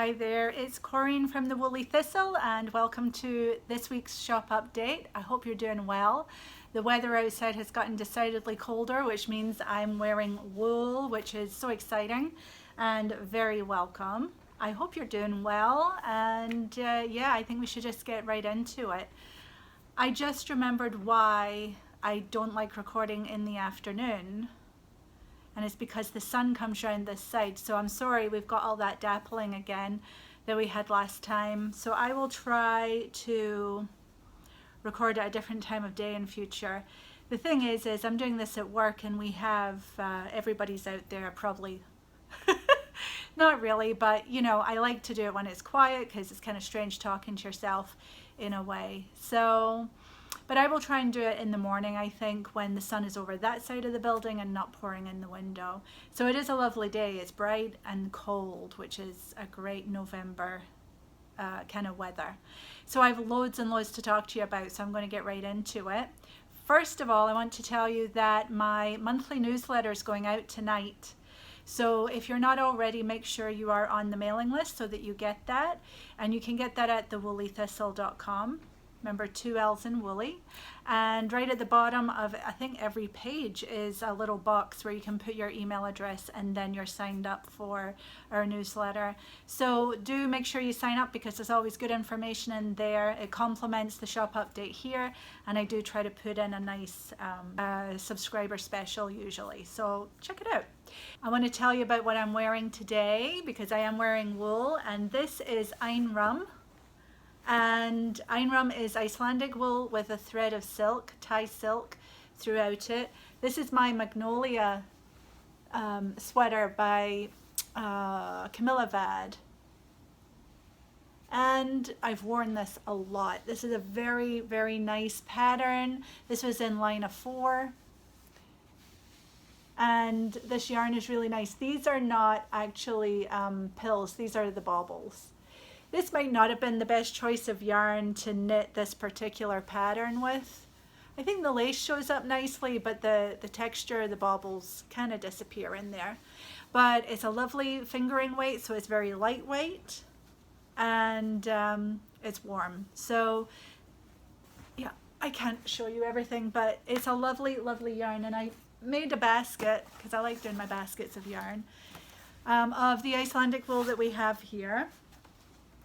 Hi there, it's Corinne from the Woolly Thistle and welcome to this week's shop update. I hope you're doing well. The weather outside has gotten decidedly colder, which means I'm wearing wool, which is so exciting and very welcome. I hope you're doing well, and yeah, I think we should just get right into it. I just remembered why I don't like recording in the afternoon. And it's because the sun comes around this side. So I'm sorry, we've got all that dappling again that we had last time. So I will try to record at a different time of day in future. The thing is I'm doing this at work and we have, everybody's out there probably, not really, but you know, I like to do it when it's quiet because it's kind of strange talking to yourself in a way. So, but I will try and do it in the morning, I think, when the sun is over that side of the building and not pouring in the window. So it is a lovely day. It's bright and cold, which is a great November kind of weather. So I have loads and loads to talk to you about, so I'm going to get right into it. First of all, I want to tell you that my monthly newsletter is going out tonight. So if you're not already, make sure you are on the mailing list so that you get that. And you can get that at thewoollythistle.com. Remember, 2 L's in Woolly. And right at the bottom of, I think, every page is a little box where you can put your email address and then you're signed up for our newsletter. So do make sure you sign up because there's always good information in there. It complements the shop update here, and I do try to put in a nice subscriber special usually. So check it out. I want to tell you about what I'm wearing today because I am wearing wool, and this is Einrum. And Einrum is Icelandic wool with a thread of silk, tie silk throughout it. This is my Magnolia sweater by Camilla Vad. And I've worn this a lot. This is a very, very nice pattern. This was in line of 4. And this yarn is really nice. These are not actually pills, these are the baubles. This might not have been the best choice of yarn to knit this particular pattern with. I think the lace shows up nicely, but the texture, the baubles kind of disappear in there. But it's a lovely fingering weight, so it's very lightweight and it's warm. So yeah, I can't show you everything, but it's a lovely, lovely yarn. And I made a basket, because I like doing my baskets of yarn, of the Icelandic wool that we have here.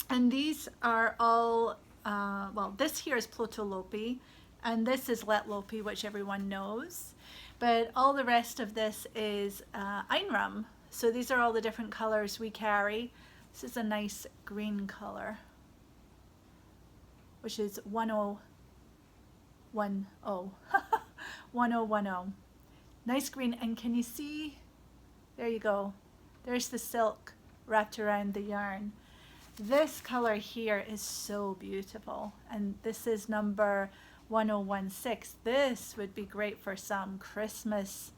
And these are all, well, this here is Plötulopi, and this is Lopi, which everyone knows. But all the rest of this is Einrum. So these are all the different colors we carry. This is a nice green color, which is 1010. 1010. Nice green, and can you see? There you go. There's the silk wrapped around the yarn. This color here is so beautiful, and this is number 1016. This would be great for some Christmas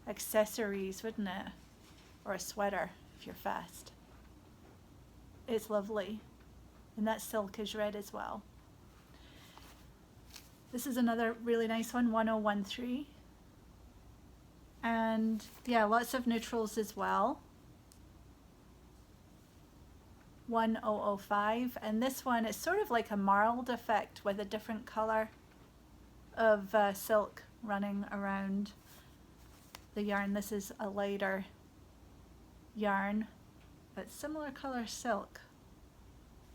accessories, wouldn't it? Or a sweater if you're fast. It's lovely, and that silk is red as well. This is another really nice one, 1013. And yeah, lots of neutrals as well. 1005, and this one is sort of like a marled effect with a different color of silk running around the yarn. This is a lighter yarn, but similar color silk.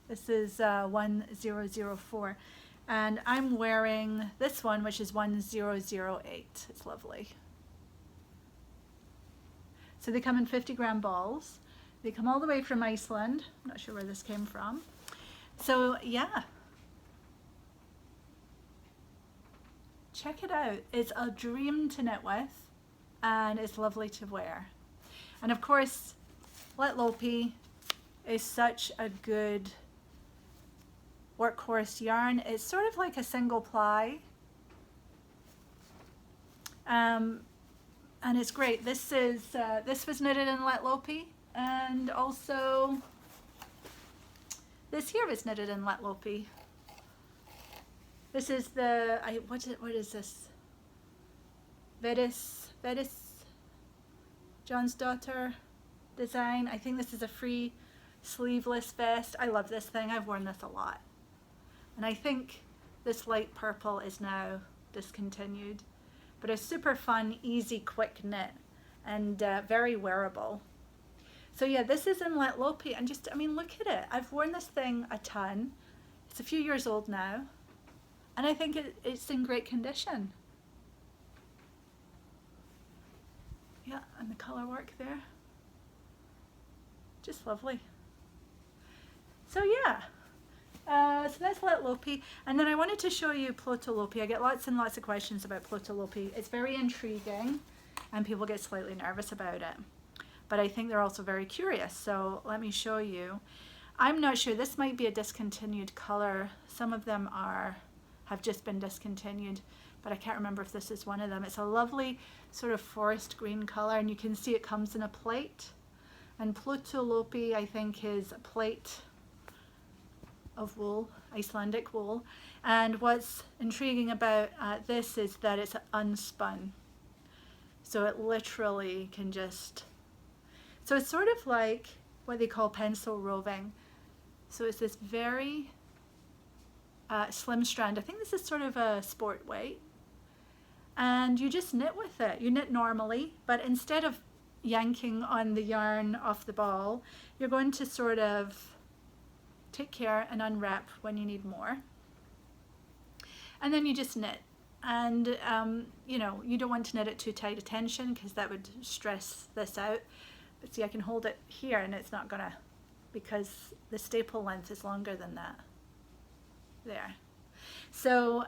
This is 1004, and I'm wearing this one, which is 1008. It's lovely. So they come in 50-gram balls. They come all the way from Iceland. I'm not sure where this came from. So yeah, check it out. It's a dream to knit with, and it's lovely to wear. And of course, Lopi is such a good workhorse yarn. It's sort of like a single ply. And it's great. This is this was knitted in Lopi. And also, this here was knitted in Lopi. This is the, what is this? Veris John's daughter design. I think this is a free sleeveless vest. I love this thing. I've worn this a lot. And I think this light purple is now discontinued. But a super fun, easy, quick knit and very wearable. So yeah, this is in Lopi, and just, I mean, look at it. I've worn this thing a ton. It's a few years old now, and I think it's in great condition. Yeah, and the color work there. Just lovely. So yeah, so that's Lopi. And then I wanted to show you Plötulopi. I get lots and lots of questions about Plötulopi. It's very intriguing, and people get slightly nervous about it. But I think they're also very curious. So let me show you. I'm not sure. This might be a discontinued color. Some of them have just been discontinued, but I can't remember if this is one of them. It's a lovely sort of forest green color, and you can see it comes in a plate. And Plötulopi, I think, is a plate of wool, Icelandic wool. And what's intriguing about this is that it's unspun. So it literally can just, so it's sort of like what they call pencil roving. So it's this very slim strand. I think this is sort of a sport weight. And you just knit with it. You knit normally, but instead of yanking on the yarn off the ball, you're going to sort of take care and unwrap when you need more. And then you just knit. And you know, you don't want to knit it too tight a tension because that would stress this out. But see, I can hold it here and it's not gonna, because the staple length is longer than that. There. So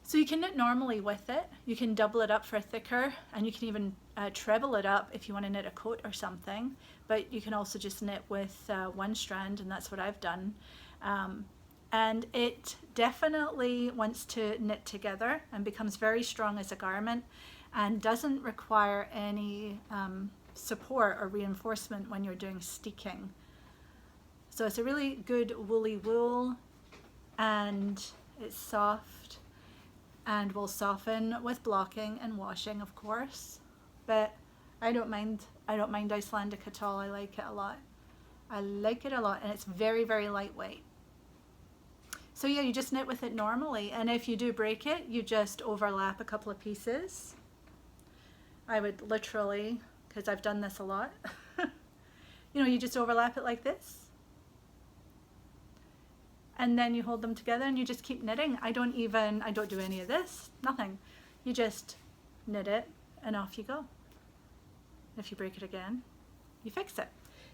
so you can knit normally with it. You can double it up for thicker, and you can even treble it up if you want to knit a coat or something. But you can also just knit with one strand, and that's what I've done. And it definitely wants to knit together and becomes very strong as a garment, and doesn't require any support or reinforcement when you're doing steeking. So it's a really good woolly wool, and it's soft and will soften with blocking and washing, of course. But I don't mind Icelandic at all. I like it a lot. I like it a lot, and it's very, very lightweight. So yeah, you just knit with it normally, and if you do break it, you just overlap a couple of pieces. I would literally, because I've done this a lot, you know, you just overlap it like this. And then you hold them together and you just keep knitting. I don't do any of this, nothing. You just knit it and off you go. If you break it again, you fix it.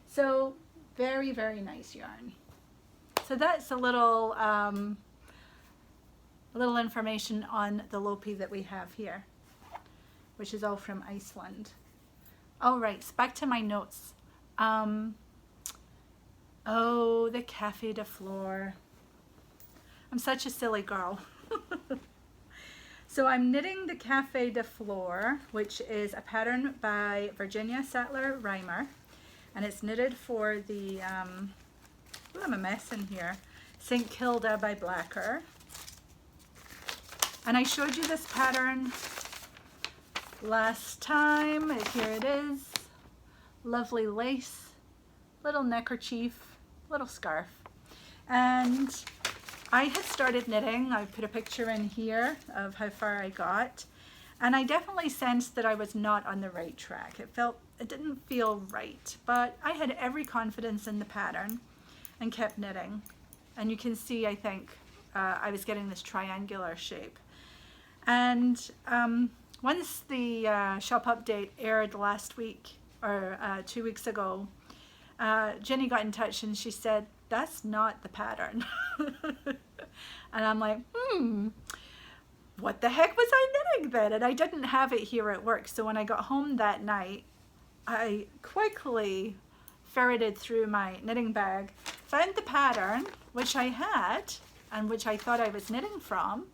So very, very nice yarn. So that's a little information on the Lopi that we have here, which is all from Iceland. All right, so back to my notes. Oh, the Café de Flore. I'm such a silly girl. So I'm knitting the Café de Flore, which is a pattern by Virginia Sattler-Reimer, and it's knitted for the, ooh, I'm a mess in here, St. Kilda by Blacker. And I showed you this pattern last time. Here it is. Lovely lace, little neckerchief, little scarf. And I had started knitting. I put a picture in here of how far I got, and I definitely sensed that I was not on the right track. It didn't feel right, but I had every confidence in the pattern and kept knitting. And you can see, I think, I was getting this triangular shape. And once the shop update aired last week, or 2 weeks ago, Jenny got in touch and she said, that's not the pattern. And I'm like, what the heck was I knitting then? And I didn't have it here at work. So when I got home that night, I quickly ferreted through my knitting bag, found the pattern, which I had, and which I thought I was knitting from,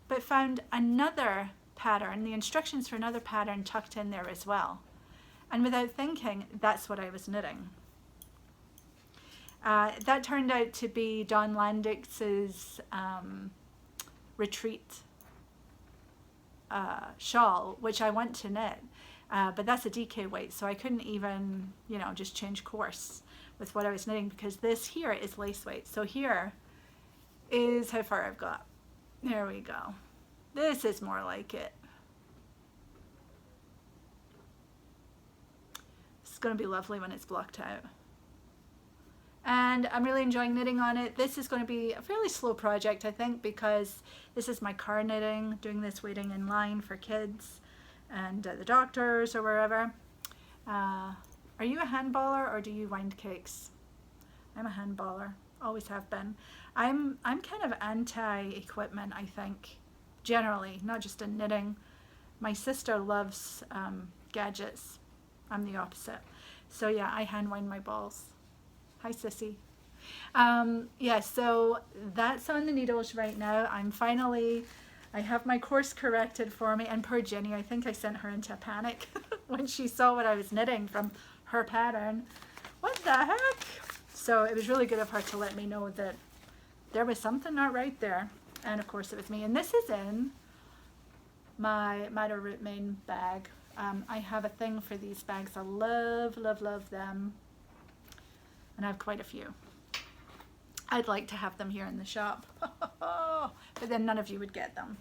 but found another pattern, the instructions for another pattern tucked in there as well. And without thinking, that's what I was knitting. That turned out to be Don Landix's retreat shawl, which I want to knit. but that's a DK weight, so I couldn't even, you know, just change course with what I was knitting, because this here is lace weight. So here is how far I've got. There we go. This is more like it. It's going to be lovely when it's blocked out. And I'm really enjoying knitting on it. This is going to be a fairly slow project, I think, because this is my car knitting, doing this waiting in line for kids and the doctors or wherever. Are you a handballer or do you wind cakes? I'm a handballer, always have been. I'm kind of anti-equipment, I think, generally, not just in knitting. My sister loves gadgets. I'm the opposite. So yeah, I hand wind my balls. Hi, sissy. Yeah, so that's on the needles right now. I have my course corrected for me, and poor Jenny, I think I sent her into a panic when she saw what I was knitting from her pattern. What the heck? So it was really good of her to let me know that there was something not right there. And of course it was me. And this is in my Madder Root Main bag. I have a thing for these bags. I love, love, love them. And I have quite a few. I'd like to have them here in the shop, but then none of you would get them.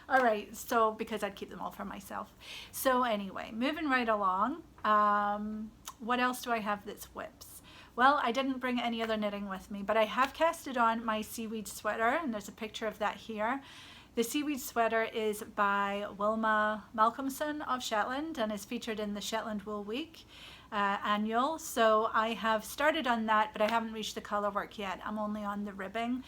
All right, so because I'd keep them all for myself. So anyway, moving right along. What else do I have that's whips? Well, I didn't bring any other knitting with me, but I have casted on my seaweed sweater, and there's a picture of that here. The seaweed sweater is by Wilma Malcolmson of Shetland and is featured in the Shetland Wool Week annual. So I have started on that, but I haven't reached the color work yet. I'm only on the ribbing,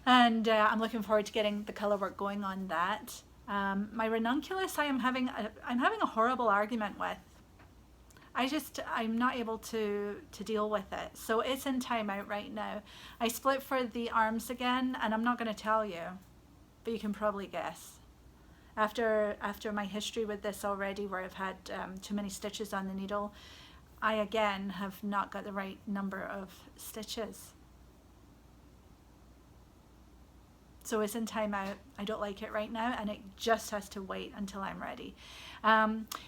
and I'm looking forward to getting the color work going on that. My ranunculus, I'm having a horrible argument with. I'm not able to deal with it. So it's in timeout right now. I split for the arms again, and I'm not going to tell you, but you can probably guess. After my history with this already, where I've had too many stitches on the needle, I again have not got the right number of stitches. So it's in timeout. I don't like it right now, and it just has to wait until I'm ready.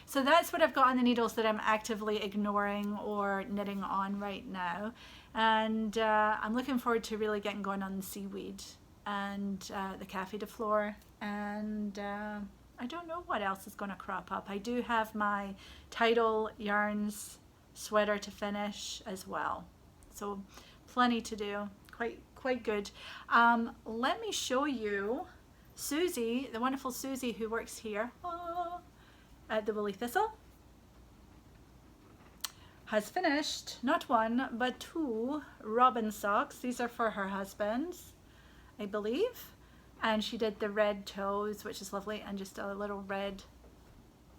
So that's what I've got on the needles that I'm actively ignoring or knitting on right now. And I'm looking forward to really getting going on the seaweed and the Café de Flore, and I don't know what else is going to crop up. I do have my Tidal Yarns sweater to finish as well, so plenty to do. Quite good. Let me show you Susie, the wonderful Susie who works here at the Woolly Thistle, has finished not one but 2 robin socks. These are for her husband, I believe, and she did the red toes, which is lovely, and just a little red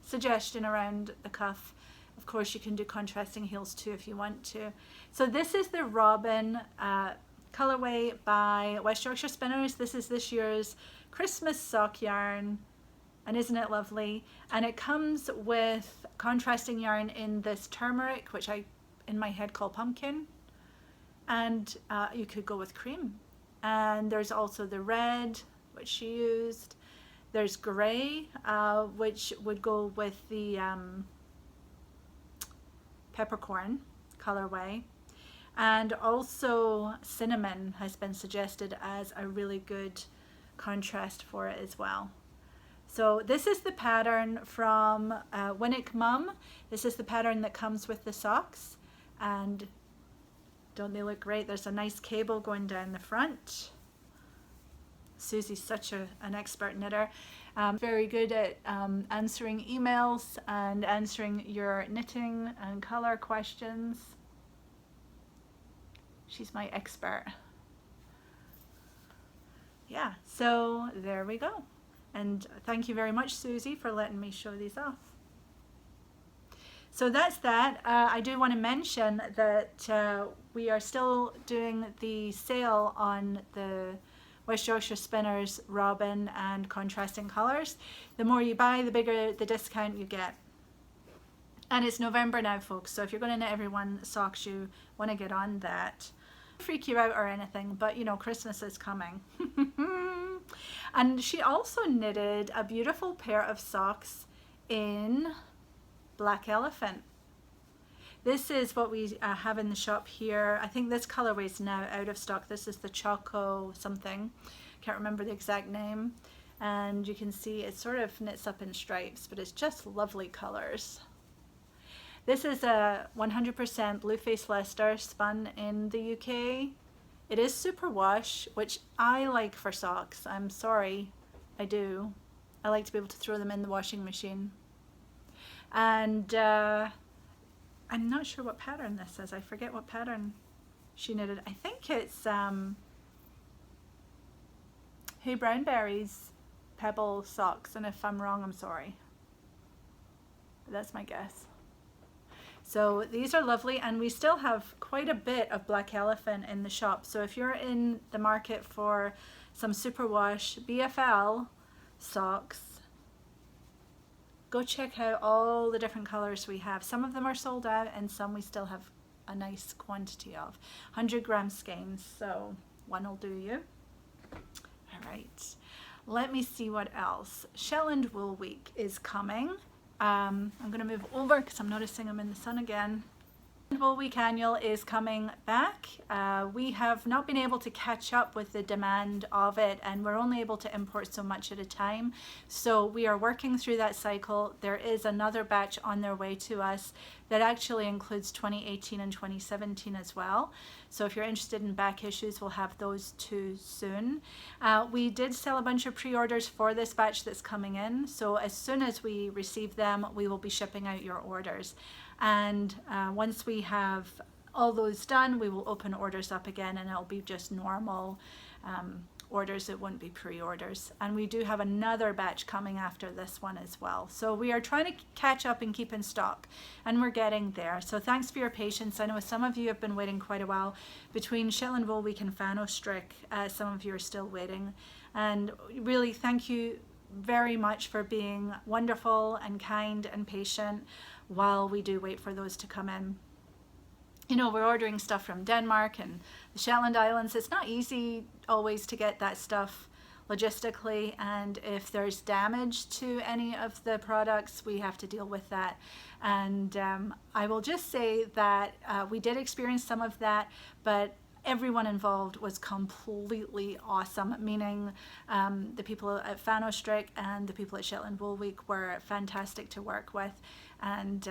suggestion around the cuff. Of course, you can do contrasting heels too if you want to. So this is the robin colorway by West Yorkshire Spinners. This is this year's Christmas sock yarn, and isn't it lovely? And it comes with contrasting yarn in this turmeric, which I in my head call pumpkin, and you could go with cream. And there's also the red, which she used. There's gray, which would go with the peppercorn colorway. And also cinnamon has been suggested as a really good contrast for it as well. So this is the pattern from Winnick Mum. This is the pattern that comes with the socks, and don't they look great? There's a nice cable going down the front. Susie's such an expert knitter. Very good at answering emails and answering your knitting and color questions. She's my expert. Yeah, so there we go. And thank you very much, Susie, for letting me show these off. So that's that. I do want to mention that we are still doing the sale on the West Yorkshire Spinners robin and contrasting colors. The more you buy, the bigger the discount you get. And it's November now, folks, so if you're going to knit everyone socks, you want to get on that. Freak you out or anything, but you know, Christmas is coming. And she also knitted a beautiful pair of socks in Black Elephant. This is what we have in the shop here. I think this colorway is now out of stock. This is the Choco something. Can't remember the exact name. And you can see it sort of knits up in stripes, but it's just lovely colors. This is a 100% Blue Face Leicester spun in the UK. It is superwash, which I like for socks. I'm sorry, I do. I like to be able to throw them in the washing machine. And I'm not sure what pattern this is. I forget what pattern she knitted. I think it's Hey Brownberry's Pebble socks, and if I'm wrong, I'm sorry. But that's my guess. So these are lovely, and we still have quite a bit of Black Elephant in the shop. So if you're in the market for some superwash BFL socks, go check out all the different colors we have. Some of them are sold out and some we still have a nice quantity of. 100-gram skeins, so one will do you. All right, let me see what else. Shetland Wool Week is coming. I'm gonna move over because I'm noticing I'm in the sun again. Wool Week Annual is coming back. We have not been able to catch up with the demand of it, and we're only able to import so much at a time. So we are working through that cycle. There is another batch on their way to us that actually includes 2018 and 2017 as well. So if you're interested in back issues, we'll have those too soon. We did sell a bunch of pre-orders for this batch that's coming in. So as soon as we receive them, we will be shipping out your orders. And once we have all those done, we will open orders up again, and it'll be just normal orders. It won't be pre-orders. And we do have another batch coming after this one as well. So we are trying to catch up and keep in stock, and we're getting there. So thanks for your patience. I know some of you have been waiting quite a while between Shetland Wool Week and Fanostrick. Some of you are still waiting, and really thank you very much for being wonderful and kind and patient while we do wait for those to come in. You know, we're ordering stuff from Denmark and the Shetland Islands. It's not easy always to get that stuff logistically, and if there's damage to any of the products, we have to deal with that. And I will just say that we did experience some of that, but everyone involved was completely awesome, meaning the people at Fanostrick and the people at Shetland Wool Week were fantastic to work with, and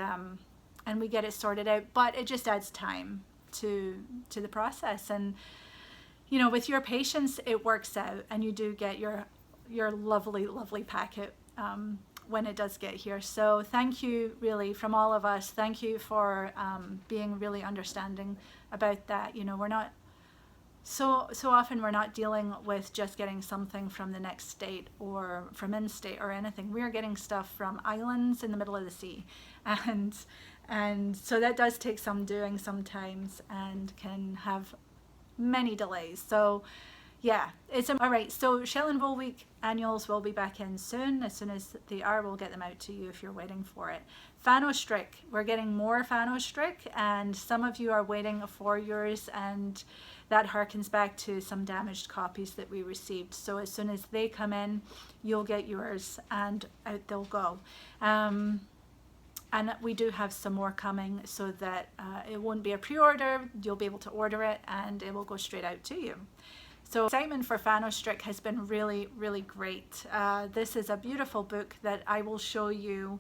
we get it sorted out, but it just adds time to the process. And you know, with your patience, it works out, and you do get your lovely packet when it does get here. So thank you, really, from all of us. Thank you for being really understanding about that. You know, we're not so often we're not dealing with just getting something from the next state or from in-state or anything. We are getting stuff from islands in the middle of the sea, and so that does take some doing sometimes and can have many delays. So yeah, it's all right. So Shetland Wool Week annuals will be back in soon. As soon as they are, we'll get them out to you if you're waiting for it. Fanostrick, we're getting more Fanostrick, and some of you are waiting for yours, and that harkens back to some damaged copies that we received. So as soon as they come in, you'll get yours, and out they'll go. And we do have some more coming, so that it won't be a pre-order. You'll be able to order it, and it will go straight out to you. So excitement for Fanostrick has been really, really great. This is a beautiful book that I will show you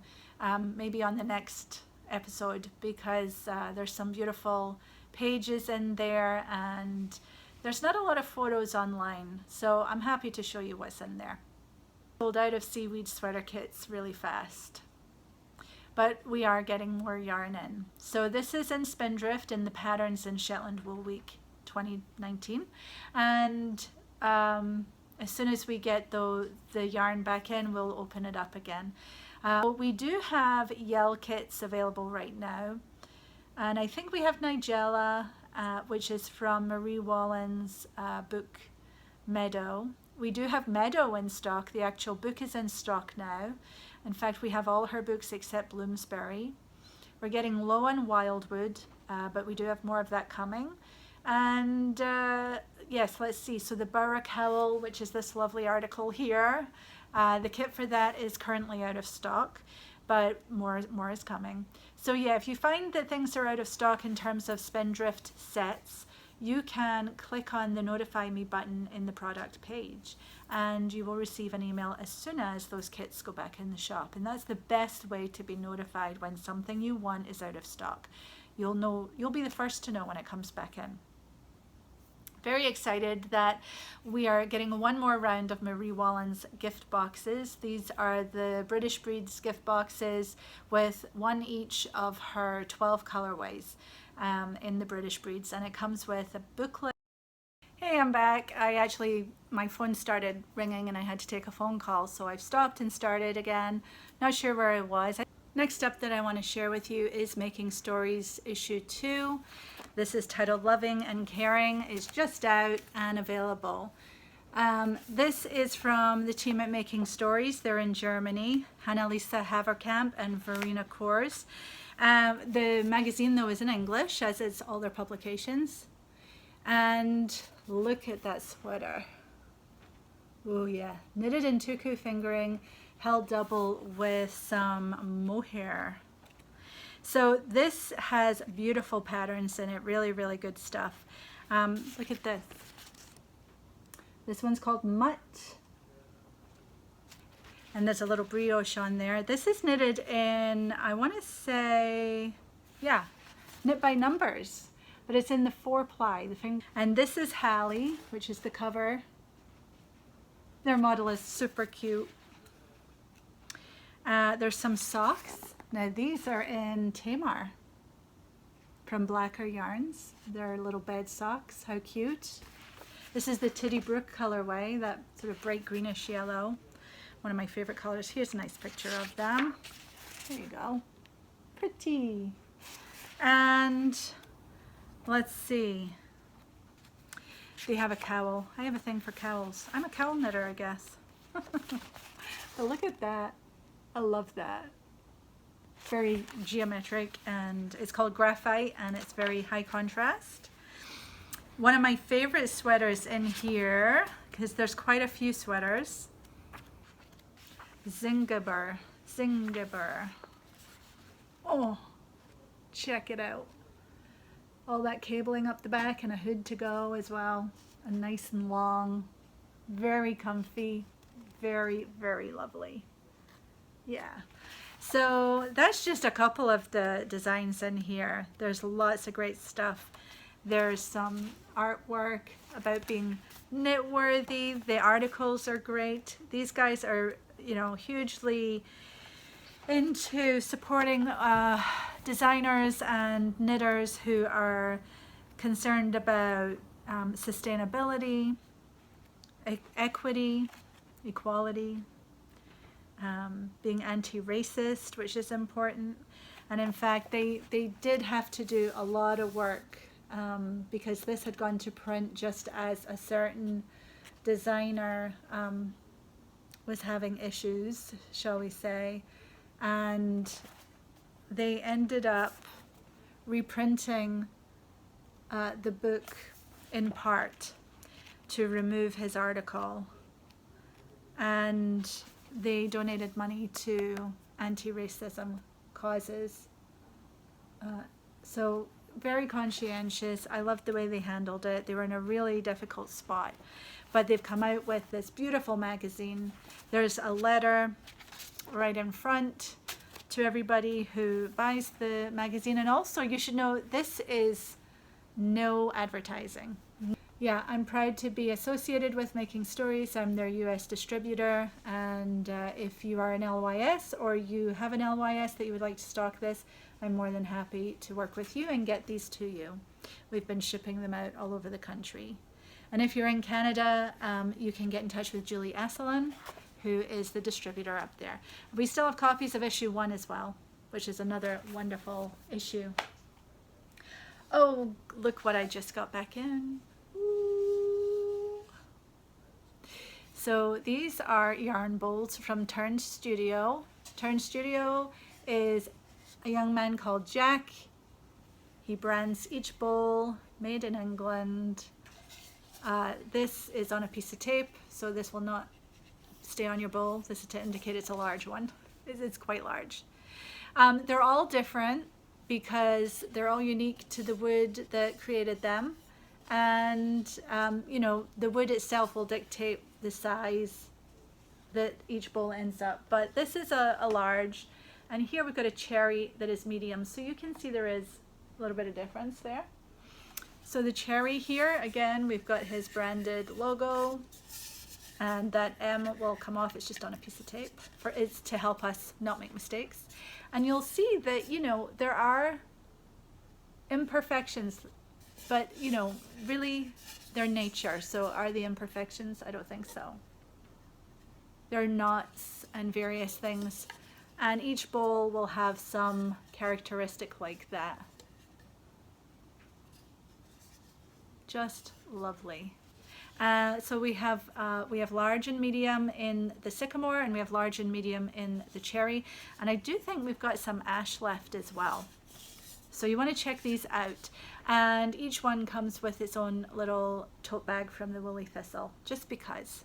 maybe on the next episode, because there's some beautiful pages in there, and there's not a lot of photos online, so I'm happy to show you what's in there. Sold out of seaweed sweater kits really fast, but we are getting more yarn in. So this is in Spindrift, in the patterns in Shetland Wool Week 2019, and as soon as we get the yarn back in, we'll open it up again. We do have Yell kits available right now, and I think we have Nigella, which is from Marie Wallen's book Meadow. We do have Meadow in stock. The actual book is in stock now. In fact, we have all her books except Bloomsbury. We're getting low on Wildwood, but we do have more of that coming. And yes, let's see. So the Borough Cowl, which is this lovely article here, the kit for that is currently out of stock. but more is coming. So yeah, if you find that things are out of stock in terms of Spindrift sets, you can click on the Notify Me button in the product page, and you will receive an email as soon as those kits go back in the shop. And that's the best way to be notified when something you want is out of stock. You'll be the first to know when it comes back in. Very excited that we are getting one more round of Marie Wallen's gift boxes. These are the British Breeds gift boxes with one each of her 12 colorways in the British Breeds, and it comes with a booklet. Hey, I'm back. My phone started ringing and I had to take a phone call, so I've stopped and started again. Not sure where I was. Next up that I want to share with you is Making Stories issue 2. This is titled Loving and Caring. It's just out and available. This is from the team at Making Stories. They're in Germany, Hannalisa Haverkamp and Verena Kors. The magazine though is in English, as is all their publications. And look at that sweater. Oh yeah, knitted in tuku fingering, held double with some mohair. So this has beautiful patterns in it, really, really good stuff. Look at this. This one's called Mutt. And there's a little brioche on there. This is knitted in, I want to say, yeah, knit by numbers, but it's in the 4-ply. And this is Hallie, which is the cover. Their model is super cute. There's some socks. Now these are in Tamar from Blacker Yarns. They're little bed socks. How cute. This is the Tiddy Brook colorway, that sort of bright greenish yellow. One of my favorite colors. Here's a nice picture of them. There you go. Pretty. And let's see. They have a cowl. I have a thing for cowls. I'm a cowl knitter, I guess. But look at that. I love that. Very geometric, and it's called Graphite, and it's very high contrast. One of my favorite sweaters in here, because there's quite a few sweaters. Zingiber. Oh, check it out. All that cabling up the back and a hood to go as well. And nice and long. Very comfy. Very, very lovely. Yeah. So that's just a couple of the designs in here. There's lots of great stuff. There's some artwork about being knit worthy. The articles are great. These guys are, you know, hugely into supporting designers and knitters who are concerned about sustainability, equity, equality, being anti-racist, which is important. And in fact, they did have to do a lot of work because this had gone to print just as a certain designer was having issues, shall we say, and they ended up reprinting the book in part to remove his article, and they donated money to anti-racism causes. So very conscientious. I loved the way they handled it. They were in a really difficult spot, but they've come out with this beautiful magazine. There's a letter right in front to everybody who buys the magazine, and also you should know this is no advertising. Yeah, I'm proud to be associated with Making Stories. I'm their US distributor, and if you are an LYS or you have an LYS that you would like to stock this, I'm more than happy to work with you and get these to you. We've been shipping them out all over the country. And if you're in Canada, you can get in touch with Julie Asselin, who is the distributor up there. We still have copies of issue 1 as well, which is another wonderful issue. Oh, look what I just got back in. Ooh. So these are yarn bowls from Turn Studio. Turn Studio is a young man called Jack. He brands each bowl, made in England. This is on a piece of tape, so this will not stay on your bowl. This is to indicate it's a large one. It's quite large. They're all different because they're all unique to the wood that created them. And, you know, the wood itself will dictate the size that each bowl ends up. But this is a large, and here we've got a cherry that is medium. So you can see there is a little bit of difference there. So the cherry here, again, we've got his branded logo, and that M will come off. It's just on a piece of tape for it's to help us not make mistakes. And you'll see that, you know, there are imperfections, but, you know, really they're nature. So are the imperfections? I don't think so. There are knots and various things, and each bowl will have some characteristic like that. Just lovely. So we have large and medium in the sycamore, and we have large and medium in the cherry, and I do think we've got some ash left as well. So you want to check these out, and each one comes with its own little tote bag from the Woolly Thistle, just because.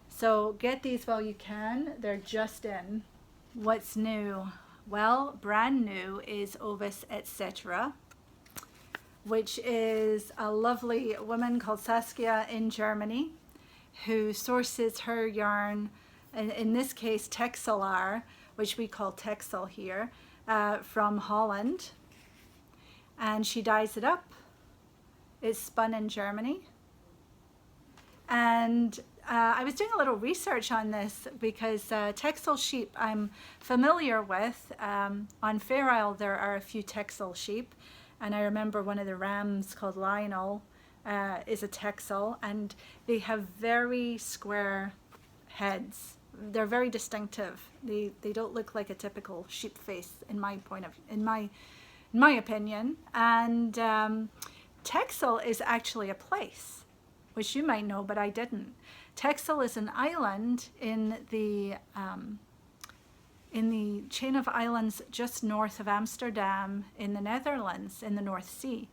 So get these while you can. They're just in. What's new? Well, brand new is Ovis, Etc., which is a lovely woman called Saskia in Germany who sources her yarn, in this case Texelaar, which we call Texel here, from Holland. And she dyes it up. It's spun in Germany. And I was doing a little research on this because Texel sheep I'm familiar with. On Fair Isle there are a few Texel sheep, and I remember one of the rams called Lionel is a Texel, and they have very square heads. They're very distinctive. They don't look like a typical sheep face in my opinion. And Texel is actually a place, which you might know, but I didn't. Texel is an island in the chain of islands just north of Amsterdam in the Netherlands in the North Sea.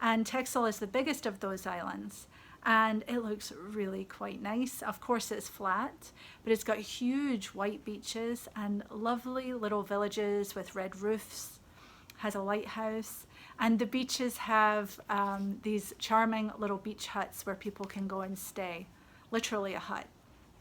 And Texel is the biggest of those islands. And it looks really quite nice. Of course it's flat, but it's got huge white beaches and lovely little villages with red roofs, has a lighthouse. And the beaches have these charming little beach huts where people can go and stay. Literally a hut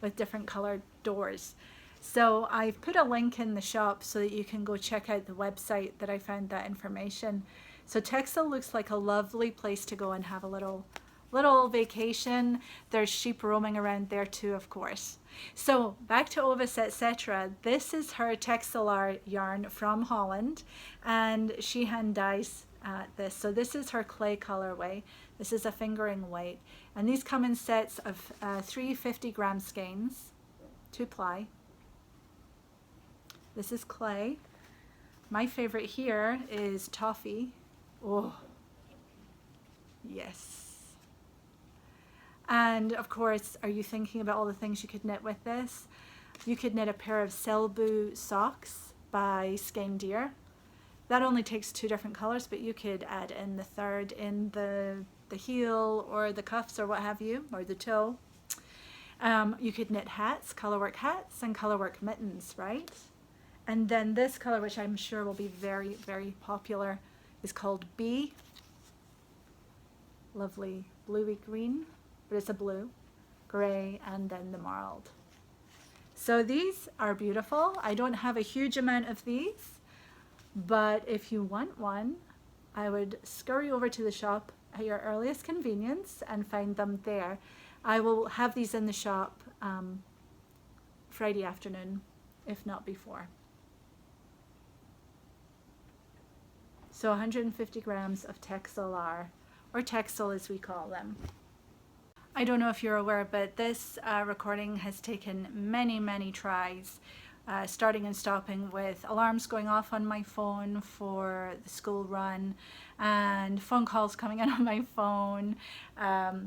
with different colored doors. So I've put a link in the shop so that you can go check out the website that I found that information. So Texel looks like a lovely place to go and have a little vacation. There's sheep roaming around there too, of course. So back to Ovis, Etc. This is her Texelaar yarn from Holland, and she hand dyes this. So this is her clay colorway. This is a fingering weight, and these come in sets of 3 50-gram skeins, 2-ply. This is clay. My favorite here is toffee. Oh, yes. And of course, are you thinking about all the things you could knit with this? You could knit a pair of Selbu socks by Skein Deer. That only takes 2 different colors, but you could add in the third in the heel or the cuffs or what have you, or the toe. You could knit hats, colorwork hats, and colorwork mittens, right? And then this color, which I'm sure will be very, very popular, is called Bee. Lovely bluey green, but it's a blue, gray, and then the marled. So these are beautiful. I don't have a huge amount of these, but if you want one, I would scurry over to the shop at your earliest convenience and find them there. I will have these in the shop Friday afternoon, if not before. So 150 grams of Texelaar, or Texel as we call them. I don't know if you're aware, but this recording has taken many, many tries, starting and stopping with alarms going off on my phone for the school run and phone calls coming in on my phone.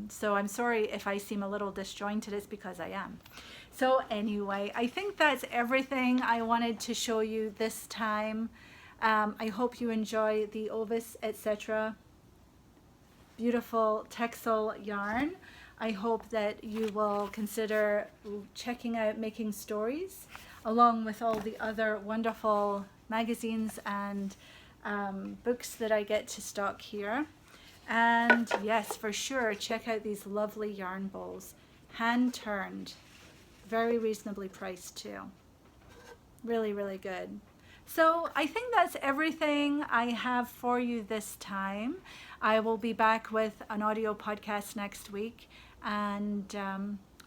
So I'm sorry if I seem a little disjointed, it's because I am. So anyway, I think that's everything I wanted to show you this time. I hope you enjoy the Ovis, Etc. beautiful Texel yarn. I hope that you will consider checking out Making Stories along with all the other wonderful magazines and books that I get to stock here. And yes, for sure, check out these lovely yarn bowls, hand turned, very reasonably priced too. Really, really good. So I think that's everything I have for you this time. I will be back with an audio podcast next week. And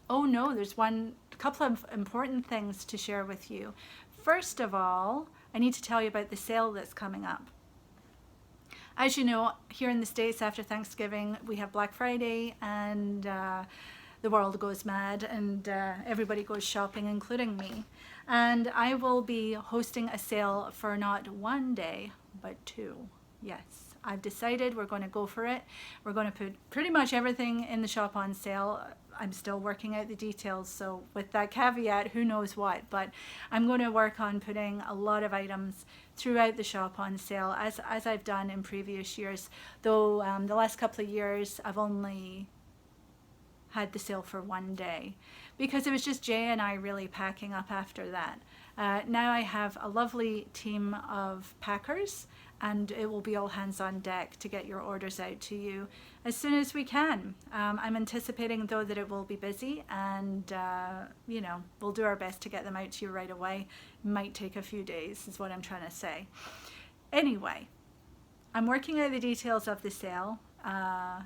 oh no, there's a couple of important things to share with you. First of all, I need to tell you about the sale that's coming up. As you know, here in the States after Thanksgiving, we have Black Friday, and the world goes mad, and everybody goes shopping, including me. And I will be hosting a sale for not one day, but 2. Yes, I've decided we're going to go for it. We're going to put pretty much everything in the shop on sale. I'm still working out the details, so with that caveat, who knows what, but I'm going to work on putting a lot of items throughout the shop on sale, as I've done in previous years, though the last couple of years I've only had the sale for one day because it was just Jay and I really packing up after that. Now I have a lovely team of packers, and it will be all hands on deck to get your orders out to you as soon as we can. I'm anticipating though that it will be busy, and you know, we'll do our best to get them out to you right away. Might take a few days is what I'm trying to say. Anyway, I'm working out the details of the sale.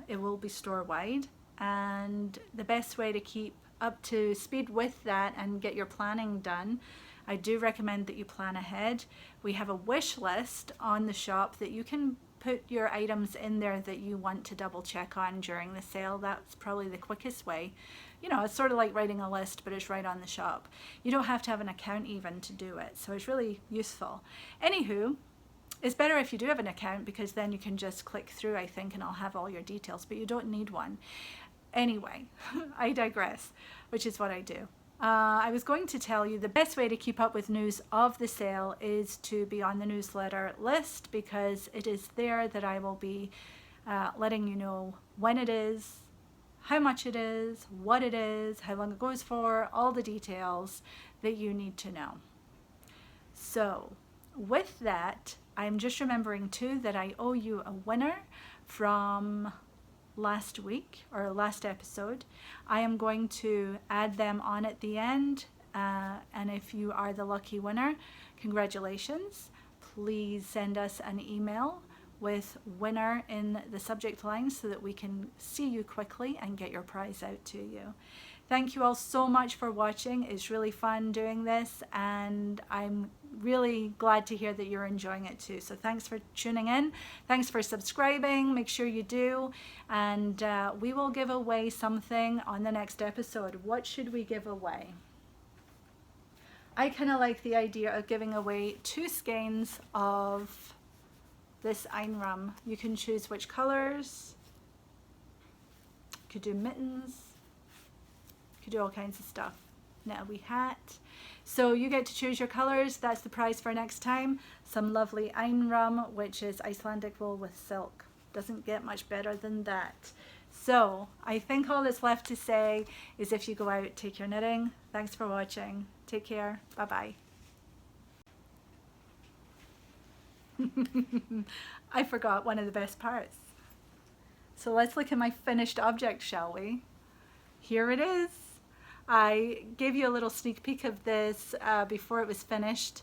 It will be store wide, and the best way to keep up to speed with that and get your planning done, I do recommend that you plan ahead. We have a wish list on the shop that you can put your items in there that you want to double check on during the sale. That's probably the quickest way. You know, it's sort of like writing a list, but it's right on the shop. You don't have to have an account even to do it, so it's really useful. Anywho, it's better if you do have an account, because then you can just click through, I think, and I'll have all your details, but you don't need one. Anyway, I digress, which is what I do. I was going to tell you the best way to keep up with news of the sale is to be on the newsletter list, because it is there that I will be letting you know when it is, how much it is, what it is, how long it goes for, all the details that you need to know. So with that, I'm just remembering too that I owe you a winner from last week or last episode. I am going to add them on at the end, and if you are the lucky winner, congratulations. Please send us an email with winner in the subject line so that we can see you quickly and get your prize out to you. Thank you all so much for watching. It's really fun doing this, and I'm really glad to hear that you're enjoying it too. So thanks for tuning in. Thanks for subscribing. Make sure you do. And we will give away something on the next episode. What should we give away? I kind of like the idea of giving away 2 skeins of this Einrum. You can choose which colors. You could do mittens. You do all kinds of stuff. Now we hat. So you get to choose your colors. That's the prize for next time. Some lovely Einrum, which is Icelandic wool with silk. Doesn't get much better than that. So I think all that's left to say is, if you go out, take your knitting. Thanks for watching. Take care. Bye-bye. I forgot one of the best parts. So let's look at my finished object, shall we? Here it is. I gave you a little sneak peek of this before it was finished,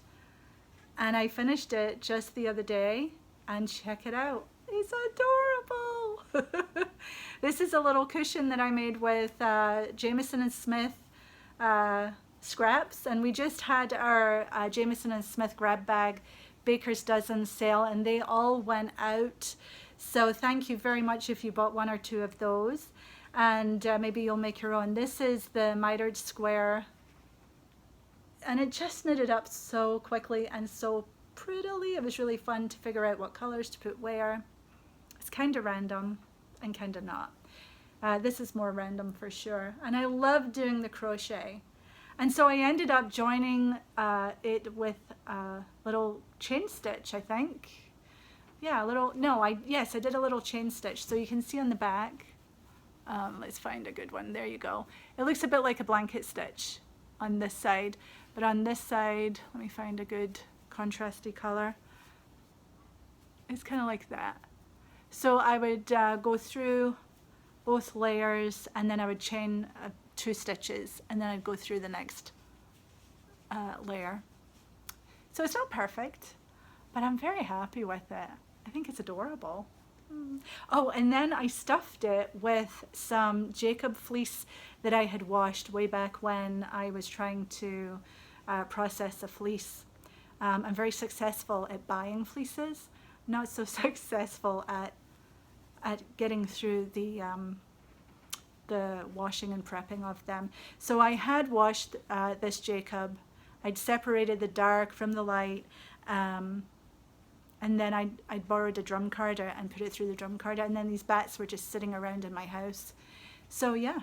and I finished it just the other day, and check it out. It's adorable. This is a little cushion that I made with Jamieson & Smith scraps, and we just had our Jamieson & Smith grab bag Baker's Dozen sale, and they all went out. So thank you very much if you bought 1 or 2 of those. And maybe you'll make your own. This is the mitered square, and it just knitted up so quickly and so prettily. It was really fun to figure out what colors to put where. It's kind of random and kind of not. This is more random for sure, and I love doing the crochet. And so I ended up joining it with a little chain stitch, I think. Yeah, a little, no, yes, I did a little chain stitch. So you can see on the back. Let's find a good one. There you go. It looks a bit like a blanket stitch on this side, but on this side, let me find a good contrasty color. It's kind of like that. So I would go through both layers, and then I would chain 2 stitches, and then I'd go through the next layer. So it's not perfect, but I'm very happy with it. I think it's adorable. Oh, and then I stuffed it with some Jacob fleece that I had washed way back when I was trying to process a fleece. I'm very successful at buying fleeces, not so successful at getting through the washing and prepping of them. So I had washed this Jacob. I'd separated the dark from the light, and then I'd borrowed a drum carder and put it through the drum carder, and then these bats were just sitting around in my house. So yeah,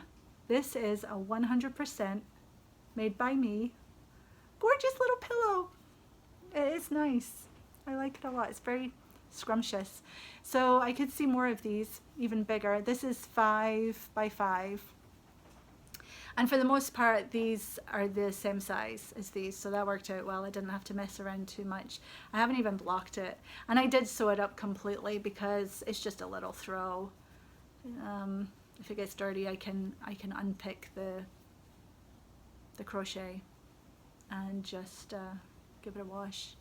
this is a 100% made by me. Gorgeous little pillow. It is nice. I like it a lot. It's very scrumptious. So I could see more of these, even bigger. This is 5 by 5. And for the most part, these are the same size as these, so that worked out well. I didn't have to mess around too much. I haven't even blocked it. And I did sew it up completely because it's just a little throw. If it gets dirty, I can unpick the crochet and just give it a wash.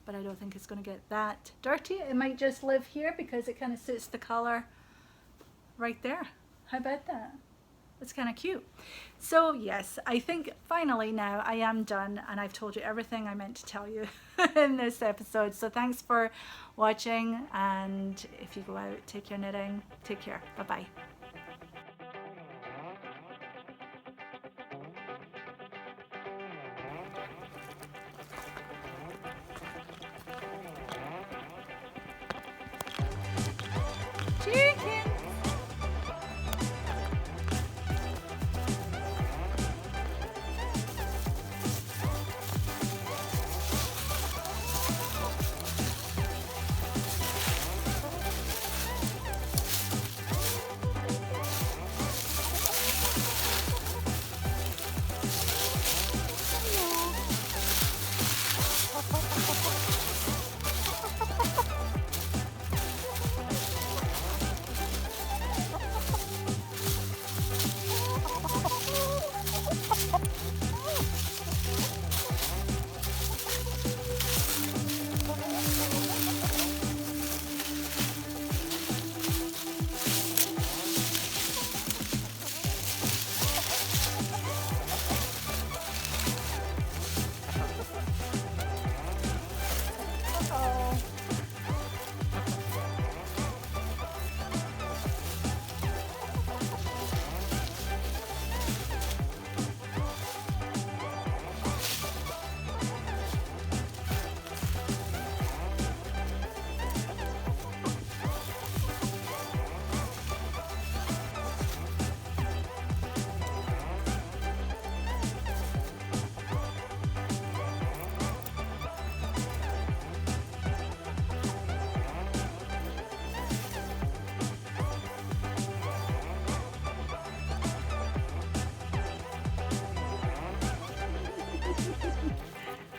But I don't think it's going to get that dirty. It might just live here because it kind of suits the color right there. How about that? It's kind of cute. So yes, I think finally now I am done, and I've told you everything I meant to tell you in this episode. So thanks for watching, and if you go out, take your knitting. Take care. Bye-bye. Chicken.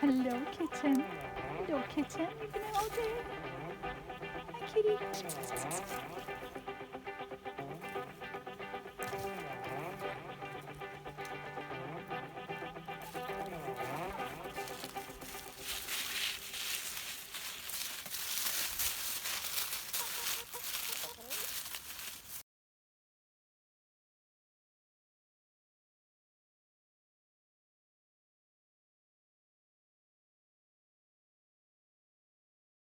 Hello, kitten. Hello, kitten. You've been out all day. Hi, kitty.